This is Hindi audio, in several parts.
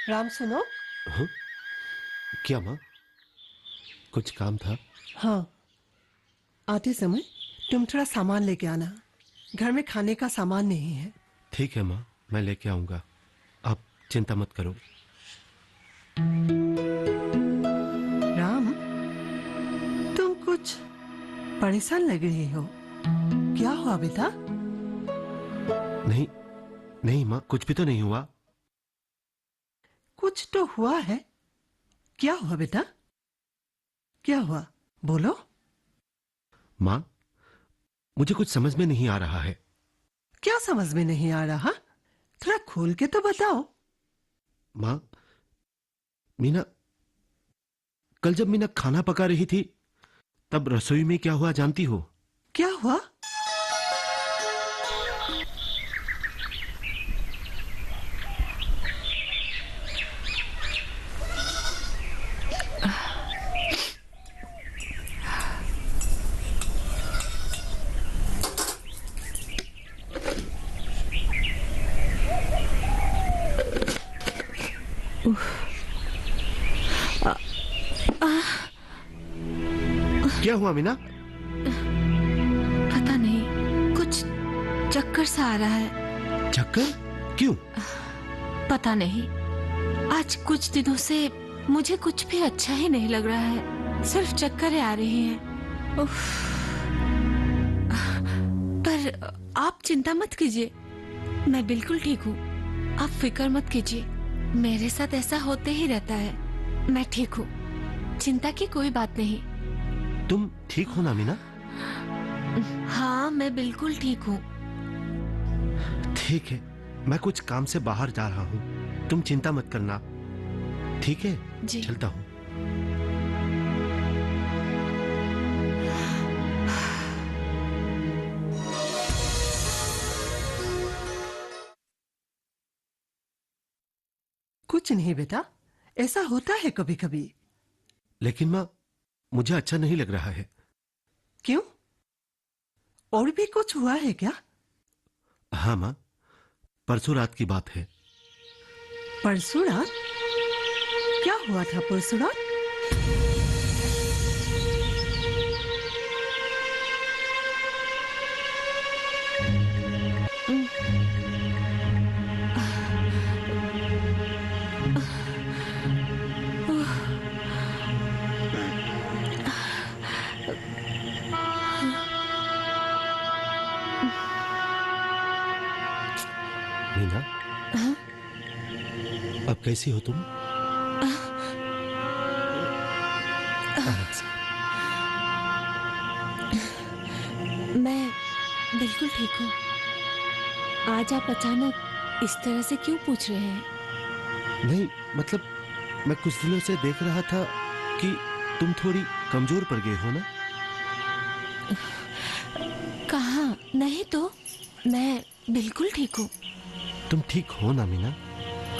राम सुनो। हाँ? क्या माँ? कुछ काम था? हाँ, आते समय तुम थोड़ा सामान लेके आना। घर में खाने का सामान नहीं है। ठीक है माँ, मैं लेके आऊंगा। आप चिंता मत करो। राम, तुम कुछ परेशान लग रही हो। क्या हुआ बेटा? नहीं नहीं माँ, कुछ भी तो नहीं हुआ। कुछ तो हुआ है। क्या हुआ बेटा? क्या हुआ? बोलो। माँ, मुझे कुछ समझ में नहीं आ रहा है। क्या समझ में नहीं आ रहा? थोड़ा खोल के तो बताओ। माँ, मीना, कल जब मीना खाना पका रही थी तब रसोई में क्या हुआ जानती हो? क्या हुआ? क्या हुआ मीना? पता नहीं, कुछ चक्कर सा आ रहा है। चक्कर? क्यों? पता नहीं, आज कुछ दिनों से मुझे कुछ भी अच्छा ही नहीं लग रहा है। सिर्फ चक्कर आ रही हैं। उफ। पर आप चिंता मत कीजिए, मैं बिल्कुल ठीक हूँ। आप फिक्र मत कीजिए, मेरे साथ ऐसा होते ही रहता है। मैं ठीक हूँ, चिंता की कोई बात नहीं। तुम ठीक हो ना मीना? हाँ, मैं बिल्कुल ठीक हूँ। ठीक है, मैं कुछ काम से बाहर जा रहा हूँ, तुम चिंता मत करना। ठीक है, जी। चलता हूँ। कुछ नहीं बेटा, ऐसा होता है कभी कभी। लेकिन माँ, मुझे अच्छा नहीं लग रहा है। क्यों? और भी कुछ हुआ है क्या? हाँ माँ, परसों रात की बात है। परसों रात? क्या हुआ था परसों रात? मीना, हाँ? अब कैसी हो तुम? आराम से। मैं बिल्कुल ठीक हूँ। आज आप अचानक इस तरह से क्यों पूछ रहे हैं? नहीं, मतलब मैं कुछ दिनों से देख रहा था कि तुम थोड़ी कमजोर पड़ गई हो ना। कहाँ? नहीं तो, मैं बिल्कुल ठीक हूँ। तुम ठीक हो ना मीना?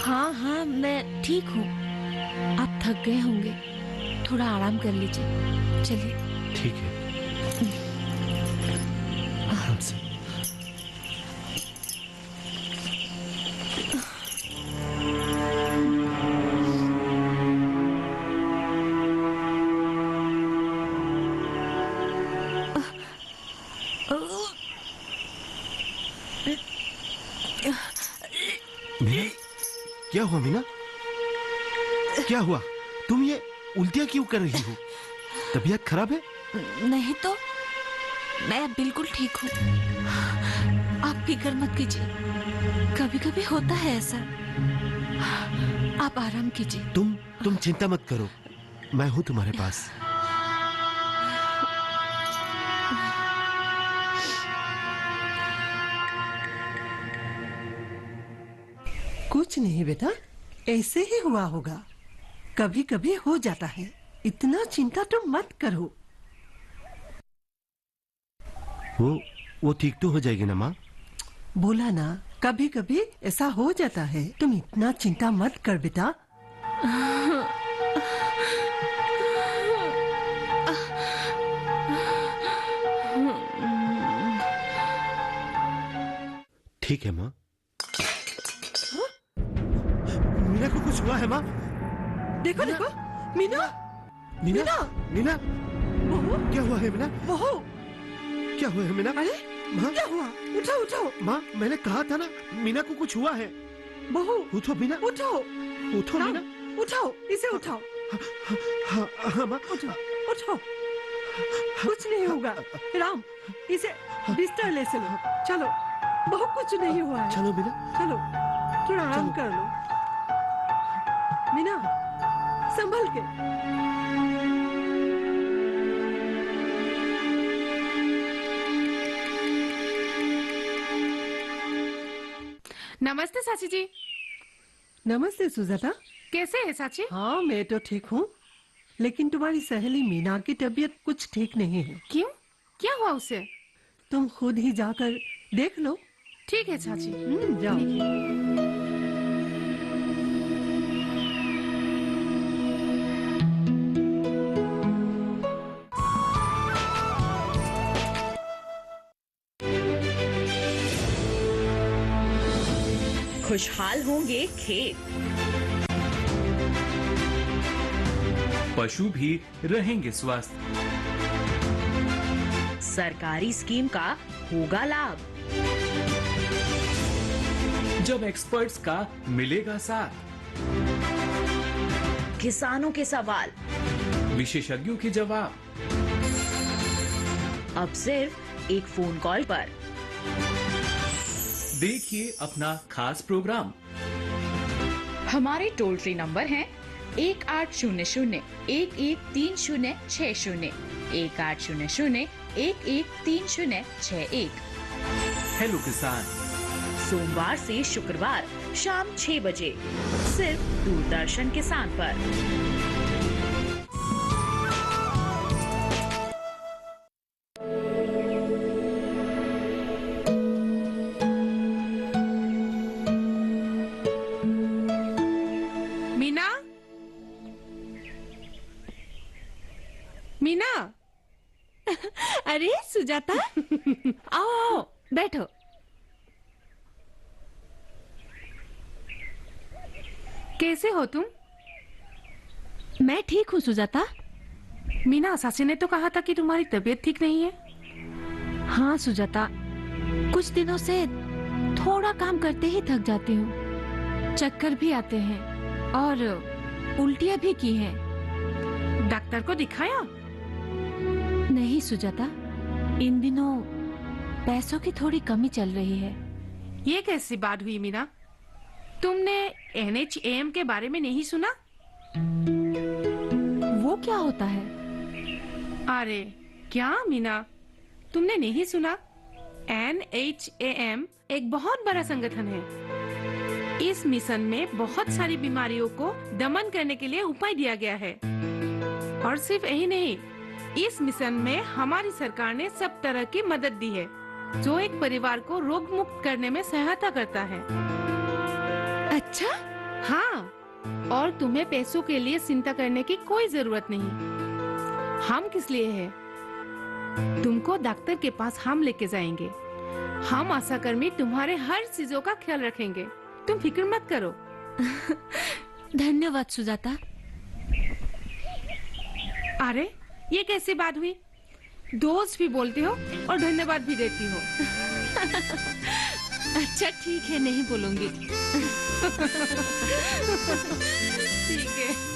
हाँ हाँ, मैं ठीक हूँ। आप थक गए होंगे, थोड़ा आराम कर लीजिए। चलिए। ठीक है, आराम से। मीना, क्या हुआ मीना? क्या हुआ? तुम ये उल्टियां क्यों कर रही हो? तबीयत खराब है? नहीं तो, मैं बिल्कुल ठीक हूँ। आप फिक्र मत कीजिए, कभी कभी होता है ऐसा। आप आराम कीजिए। तुम चिंता मत करो, मैं हूं तुम्हारे पास। कुछ नहीं बेटा, ऐसे ही हुआ होगा। कभी कभी हो जाता है। इतना चिंता तुम मत करो। वो ठीक तो हो जाएगी ना माँ? बोला ना, कभी कभी ऐसा हो जाता है। तुम इतना चिंता मत कर बेटा। ठीक है माँ। मीना को कुछ हुआ है माँ? देखो देखो, मीना, मीना, मीना, बहू, क्या हुआ है मीना? बहू, क्या हुआ है मीना? अरे माँ, क्या हुआ? उठो उठो, माँ, मैंने कहा था ना मीना को कुछ हुआ है। बहू, उठो मीना, उठो, उठो राम, मीना। उठाओ, इसे उठाओ, हाँ हाँ माँ, उठो, उठो, कुछ नहीं होगा। राम, इसे बिस्तर ले चलो, चलो, बहू कुछ नहीं हुआ है। चलो मीना। चलो, थोड़ा आराम कर लो। मीना, संभल के। नमस्ते चाची जी। नमस्ते सुजाता। कैसे है चाची? हाँ, मैं तो ठीक हूँ, लेकिन तुम्हारी सहेली मीना की तबीयत कुछ ठीक नहीं है। क्यों? क्या हुआ उसे? तुम खुद ही जाकर देख लो। ठीक है चाची। जाओ। खुशहाल होंगे खेत, पशु भी रहेंगे स्वस्थ। सरकारी स्कीम का होगा लाभ, जब एक्सपर्ट्स का मिलेगा साथ, किसानों के सवाल विशेषज्ञों के जवाब, अब सिर्फ एक फोन कॉल पर। देखिए अपना खास प्रोग्राम। हमारे टोल फ्री नंबर हैं 1800-113060, 1800-113061। हेलो किसान, सोमवार से शुक्रवार शाम 6 बजे सिर्फ दूरदर्शन किसान पर। मीना, मीना, अरे सुजाता, आओ आओ, बैठो। कैसे हो तुम? मैं ठीक हूँ सुजाता। मीना, चाची ने तो कहा था कि तुम्हारी तबीयत ठीक नहीं है। हाँ सुजाता, कुछ दिनों से थोड़ा काम करते ही थक जाती हूँ, चक्कर भी आते हैं और उल्टियाँ भी की हैं। डॉक्टर को दिखाया? नहीं सुजाता, इन दिनों पैसों की थोड़ी कमी चल रही है। ये कैसी बात हुई मीना? तुमने NHAM के बारे में नहीं सुना? वो क्या होता है? अरे क्या मीना, तुमने नहीं सुना? NHAM एक बहुत बड़ा संगठन है। इस मिशन में बहुत सारी बीमारियों को दमन करने के लिए उपाय दिया गया है। और सिर्फ यही नहीं, इस मिशन में हमारी सरकार ने सब तरह की मदद दी है, जो एक परिवार को रोग मुक्त करने में सहायता करता है। अच्छा, हाँ, और तुम्हें पैसों के लिए चिंता करने की कोई जरूरत नहीं। हम किस लिए है? तुमको डॉक्टर के पास हम लेके जाएंगे। हम आशाकर्मी तुम्हारे हर चीजों का ख्याल रखेंगे। तुम फिक्र मत करो। धन्यवाद सुजाता। अरे ये कैसी बात हुई? दोस्त भी बोलते हो और धन्यवाद भी देती हो। अच्छा ठीक है, नहीं बोलूंगी। ठीक है।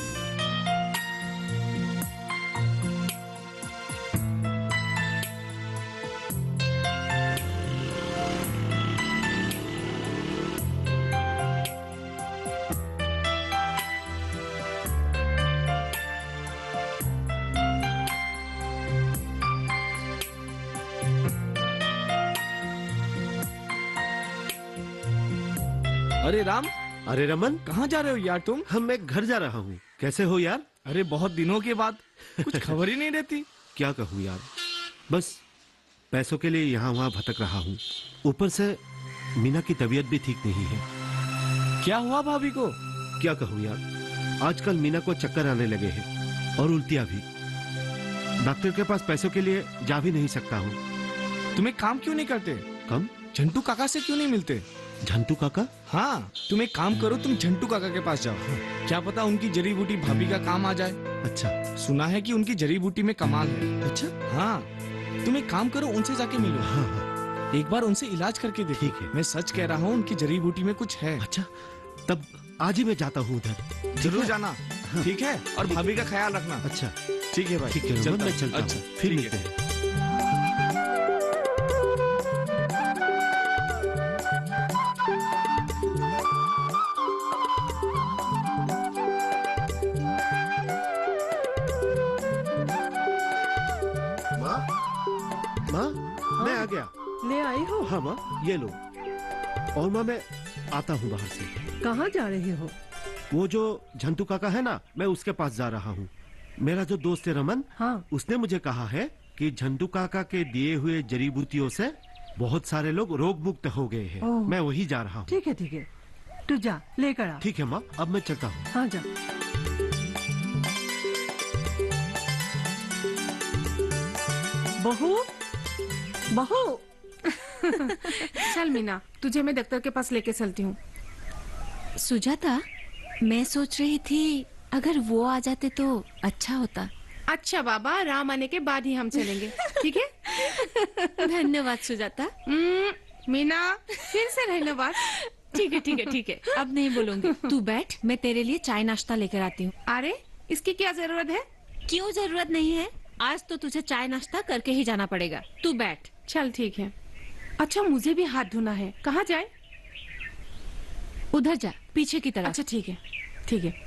अरे राम, अरे रमन, कहाँ जा रहे हो यार तुम? मैं घर जा रहा हूँ। कैसे हो यार? अरे बहुत दिनों के बाद, कुछ खबर ही नहीं रहती। क्या कहूँ यार, बस पैसों के लिए यहाँ वहाँ भटक रहा हूँ। ऊपर से मीना की तबीयत भी ठीक नहीं है। क्या हुआ भाभी को? क्या कहूँ यार, आजकल मीना को चक्कर आने लगे हैं और उल्टियाँ भी। डॉक्टर के पास पैसों के लिए जा भी नहीं सकता हूँ। तुम्हें काम क्यों नहीं करते? कम? झंटू काका से क्यों नहीं मिलते? झंटू काका? हाँ, तुम एक काम करो, तुम झंटू काका के पास जाओ। क्या पता उनकी जड़ी बूटी भाभी का काम आ जाए। अच्छा। सुना है कि उनकी जड़ी बूटी में कमाल है। अच्छा। हाँ, तुम एक काम करो, उनसे जाके मिलो। हाँ हाँ। एक बार उनसे इलाज करके देखो। ठीक है। मैं सच कह रहा हूँ, उनकी जड़ी बूटी में कुछ है। अच्छा, तब आज ही मैं जाता हूँ उधर। जरूर जाना। ठीक है, और भाभी का ख्याल रखना। अच्छा ठीक है भाई। ठीक है रोमन, मैं चलता अच्छा, हूँ, फिर ठीक मिलते है। हैं। माँ, माँ, मैं आ गया। ले आई हो? हाँ माँ, ये लो। और माँ, मैं आता हूँ बाहर से। कहाँ जा रहे हो? वो जो झंटू काका है ना, मैं उसके पास जा रहा हूँ। मेरा जो दोस्त है रमन, हाँ। उसने मुझे कहा है कि झंटू काका के दिए हुए जड़ी बूटियों से बहुत सारे लोग रोग मुक्त हो गए हैं। ओह। मैं वही जा रहा हूँ। ठीक है ठीक है, तू जा लेकर आ। ठीक है माँ, अब मैं चलता हूँ। हाँ जा। बहू, बहू। चल मीना, तुझे मैं डॉक्टर के पास लेके चलती हूँ। सुजाता, मैं सोच रही थी अगर वो आ जाते तो अच्छा होता। अच्छा बाबा, राम आने के बाद ही हम चलेंगे, ठीक है? धन्यवाद सुजाता। मीना, फिर से धन्यवाद। ठीक है ठीक है ठीक है, अब नहीं बोलूंगी। तू बैठ, मैं तेरे लिए चाय नाश्ता लेकर आती हूँ। अरे, इसकी क्या जरूरत है? क्यों जरूरत नहीं है? आज तो तुझे चाय नाश्ता करके ही जाना पड़ेगा। तू बैठ। चल ठीक है। अच्छा, मुझे भी हाथ धोना है। कहाँ जाए? उधर जा, पीछे की तरफ। अच्छा ठीक है, ठीक है।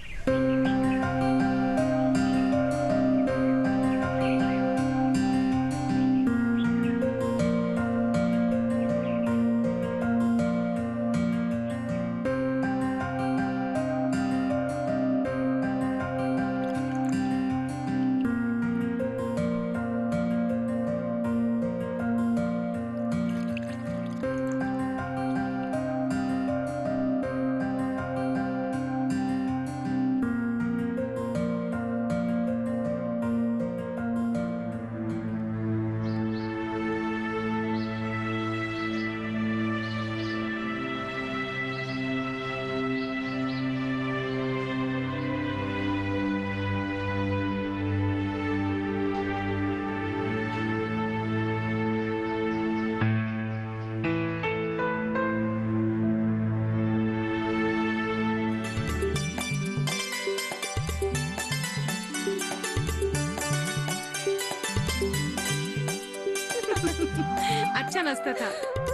अच्छा नाश्ता था,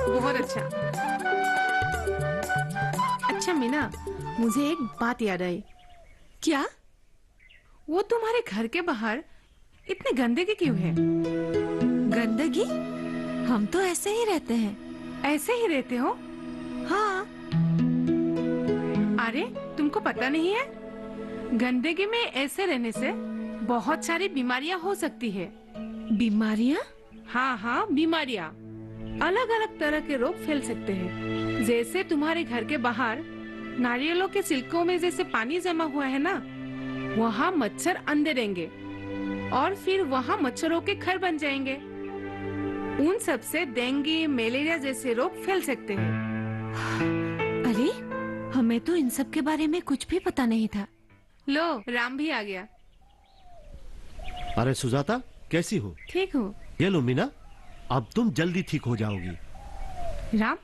बहुत अच्छा। अच्छा मीना, मुझे एक बात याद आई। क्या? वो तुम्हारे घर के बाहर इतने गंदगी क्यों है? गंदगी? हम तो ऐसे ही रहते हैं। ऐसे ही रहते हो? हाँ। अरे, तुमको पता नहीं है? गंदगी में ऐसे रहने से बहुत सारी बीमारियां हो सकती है। बीमारियां? हाँ हाँ, बीमारियां। अलग अलग तरह के रोग फैल सकते हैं। जैसे तुम्हारे घर के बाहर नारियलों के छिलकों में जैसे पानी जमा हुआ है ना, वहाँ मच्छर अंडे देंगे और फिर वहाँ मच्छरों के घर बन जाएंगे। उन सब से डेंगू, मलेरिया जैसे रोग फैल सकते हैं। अरे, हमें तो इन सब के बारे में कुछ भी पता नहीं था। लो, राम भी आ गया। अरे सुजाता, कैसी हो? ठीक हूँ। ये लो मीना, अब तुम जल्दी ठीक हो जाओगी। राम,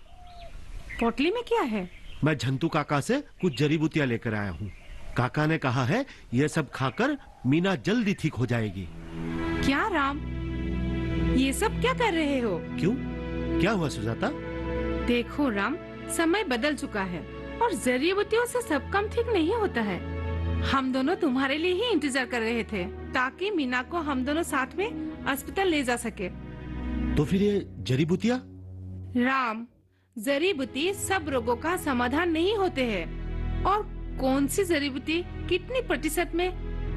पोटली में क्या है? मैं झंटू काका से कुछ जड़ी बूटियां लेकर आया हूँ। काका ने कहा है ये सब खाकर मीना जल्दी ठीक हो जाएगी। क्या राम, ये सब क्या कर रहे हो? क्यों, क्या हुआ सुजाता? देखो राम, समय बदल चुका है और जड़ी बूटियों से सब काम ठीक नहीं होता है। हम दोनों तुम्हारे लिए ही इंतजार कर रहे थे ताकि मीना को हम दोनों साथ में अस्पताल ले जा सके। तो फिर ये जड़ी बूटियां? राम, जड़ी बूटी सब रोगों का समाधान नहीं होते हैं और कौन सी जड़ी बूटी कितनी प्रतिशत में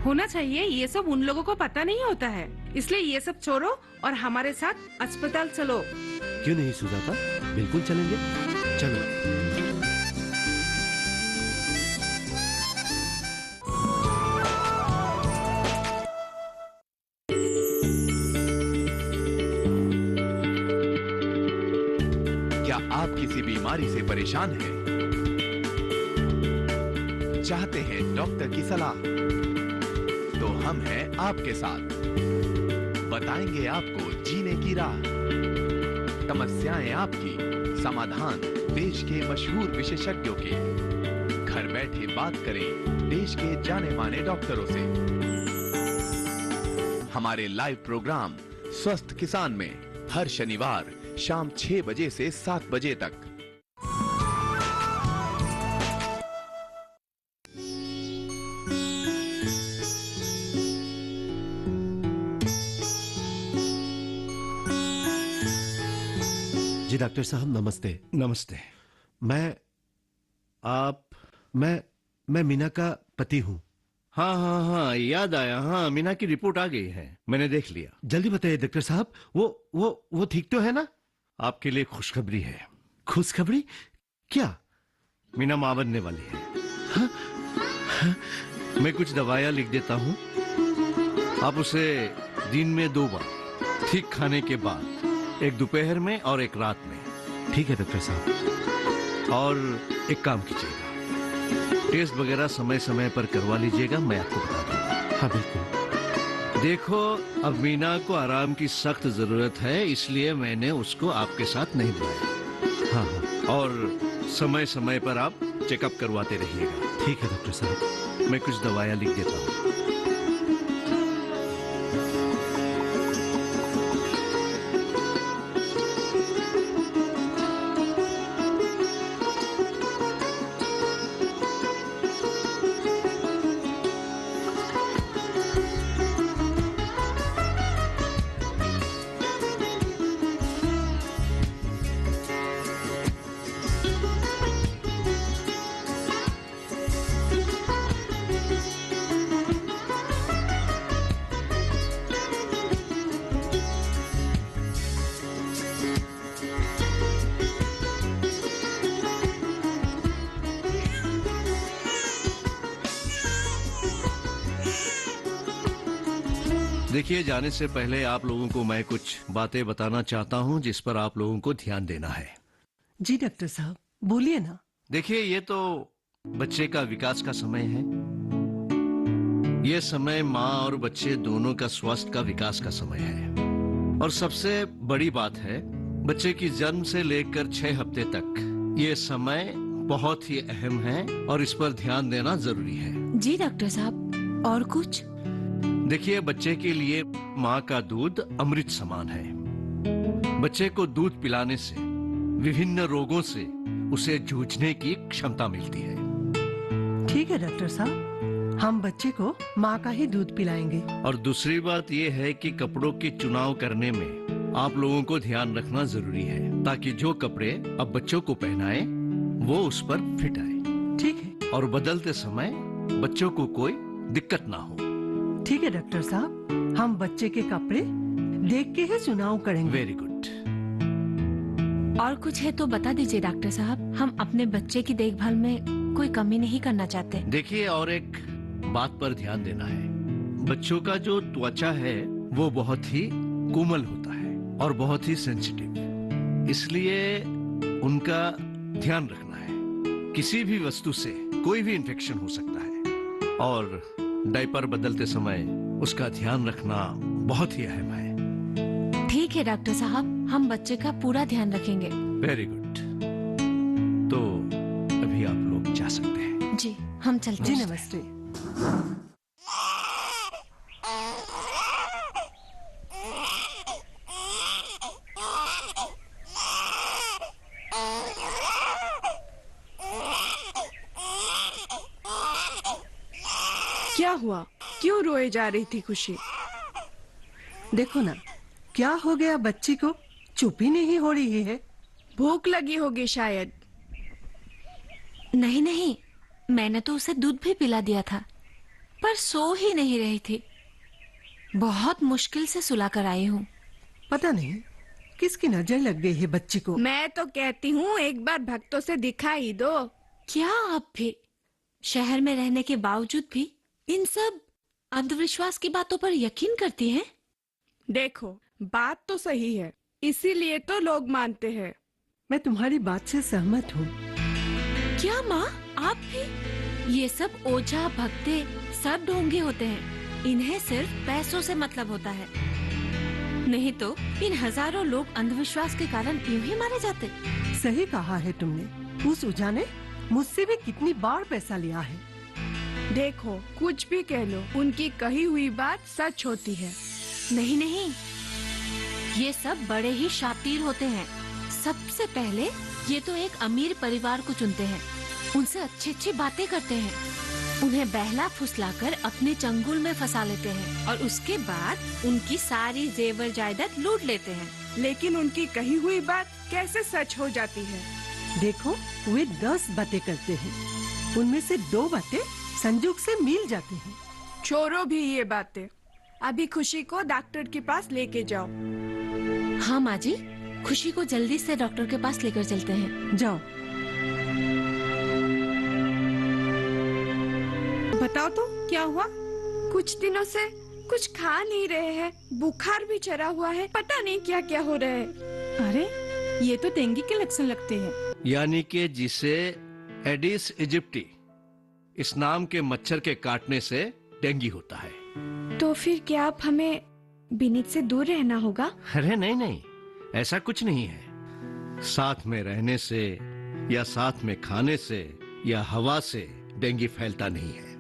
होना चाहिए ये सब उन लोगों को पता नहीं होता है। इसलिए ये सब छोड़ो और हमारे साथ अस्पताल चलो। क्यों नहीं सुजाता, बिल्कुल चलेंगे, चलो। क्या आप किसी बीमारी से परेशान हैं? चाहते हैं डॉक्टर की सलाह? तो हम हैं आपके साथ। बताएंगे आपको जीने की राह। समस्याएं आपकी, समाधान देश के मशहूर विशेषज्ञों के। घर बैठे बात करें देश के जाने माने डॉक्टरों से। हमारे लाइव प्रोग्राम स्वस्थ किसान में हर शनिवार शाम 6 बजे से 7 बजे तक। जी डॉक्टर साहब नमस्ते। नमस्ते। मैं मीना का पति हूँ। हाँ, याद आया। हाँ, मीना की रिपोर्ट आ गई है, मैंने देख लिया। जल्दी बताइए डॉक्टर साहब, वो ठीक तो है ना? आपके लिए खुशखबरी है। खुशखबरी? क्या? मीना मां बनने वाली है। हाँ? मैं कुछ दवाइयाँ लिख देता हूँ, आप उसे दिन में 2 बार, ठीक खाने के बाद, एक दोपहर में और एक रात में। ठीक है डॉक्टर साहब। और एक काम कीजिएगा, टेस्ट वगैरह समय समय पर करवा लीजिएगा, मैं आपको बता दूंगा। हाँ बिल्कुल। देखो, अब मीना को आराम की सख्त जरूरत है, इसलिए मैंने उसको आपके साथ नहीं बुलाया। हाँ। और समय समय पर आप चेकअप करवाते रहिएगा। ठीक है डॉक्टर साहब। मैं कुछ दवाइयाँ लिख देता हूँ। देखिए, जाने से पहले आप लोगों को मैं कुछ बातें बताना चाहता हूं जिस पर आप लोगों को ध्यान देना है। जी डॉक्टर साहब बोलिए ना। देखिए, ये तो बच्चे का विकास का समय है। ये समय माँ और बच्चे दोनों का स्वास्थ्य का विकास का समय है। और सबसे बड़ी बात है, बच्चे की जन्म से लेकर 6 हफ्ते तक ये समय बहुत ही अहम है और इस पर ध्यान देना जरूरी है। जी डॉक्टर साहब, और कुछ? देखिए, बच्चे के लिए माँ का दूध अमृत समान है। बच्चे को दूध पिलाने से विभिन्न रोगों से उसे जूझने की क्षमता मिलती है। ठीक है डॉक्टर साहब, हम बच्चे को माँ का ही दूध पिलाएंगे। और दूसरी बात यह है कि कपड़ों की चुनाव करने में आप लोगों को ध्यान रखना जरूरी है, ताकि जो कपड़े अब बच्चों को पहनाए वो उस पर फिट आए। ठीक है। और बदलते समय बच्चों को कोई दिक्कत ना हो। ठीक है डॉक्टर साहब, हम बच्चे के कपड़े देख के ही चुनाव करेंगे। Very good. और कुछ है तो बता दीजिए डॉक्टर साहब, हम अपने बच्चे की देखभाल में कोई कमी नहीं करना चाहते। देखिए, और एक बात पर ध्यान देना है, बच्चों का जो त्वचा है वो बहुत ही कोमल होता है और बहुत ही सेंसिटिव, इसलिए उनका ध्यान रखना है। किसी भी वस्तु से कोई भी इन्फेक्शन हो सकता है और डायपर बदलते समय उसका ध्यान रखना बहुत ही अहम है। ठीक है डॉक्टर साहब, हम बच्चे का पूरा ध्यान रखेंगे। Very good. तो अभी आप लोग जा सकते हैं। जी, हम चलते हैं। जी नमस्ते। क्या हुआ? क्यों रोए जा रही थी खुशी? देखो ना, क्या हो गया बच्ची को, चुप ही नहीं हो रही है। भूख लगी होगी शायद। नहीं, मैंने तो उसे दूध भी पिला दिया था, पर सो ही नहीं रही थी। बहुत मुश्किल से सुला कर आई हूँ। पता नहीं किसकी नजर लग गई है बच्ची को। मैं तो कहती हूँ एक बार भक्तों से दिखाई दो। क्या आप भी शहर में रहने के बावजूद भी इन सब अंधविश्वास की बातों पर यकीन करती हैं? देखो, बात तो सही है, इसीलिए तो लोग मानते हैं, मैं तुम्हारी बात से सहमत हूँ। क्या माँ, आप भी? ये सब ओझा भक्ते सब ढोंगे होते हैं। इन्हें सिर्फ पैसों से मतलब होता है, नहीं तो इन हजारों लोग अंधविश्वास के कारण यूं ही मारे जाते। सही कहा है तुमने। उस ओझा ने मुझसे भी कितनी बार पैसा लिया है। देखो, कुछ भी कह लो, उनकी कही हुई बात सच होती है। नहीं नहीं, ये सब बड़े ही शातिर होते हैं। सबसे पहले ये तो एक अमीर परिवार को चुनते हैं, उनसे अच्छी अच्छी बातें करते हैं, उन्हें बहला फुसलाकर अपने चंगुल में फंसा लेते हैं और उसके बाद उनकी सारी जेवर जायदाद लूट लेते हैं। लेकिन उनकी कही हुई बात कैसे सच हो जाती है? देखो, वे 10 बातें करते हैं, उनमें से 2 बातें संजोग से मिल जाती हैं। छोड़ो भी ये बातें, अभी खुशी को डॉक्टर के पास लेके जाओ। हाँ माँ जी, खुशी को जल्दी से डॉक्टर के पास लेकर चलते हैं। जाओ। बताओ तो क्या हुआ? कुछ दिनों से कुछ खा नहीं रहे हैं, बुखार भी चढ़ा हुआ है, पता नहीं क्या क्या हो रहा है। अरे, ये तो डेंगू के लक्षण लगते हैं। यानी कि जिसे एडिस इजिप्टी इस नाम के मच्छर के काटने से डेंगू होता है। तो फिर क्या आप हमें बिनित से दूर रहना होगा? अरे नहीं नहीं, ऐसा कुछ नहीं है। साथ में रहने से या साथ में खाने से या हवा से डेंगू फैलता नहीं है।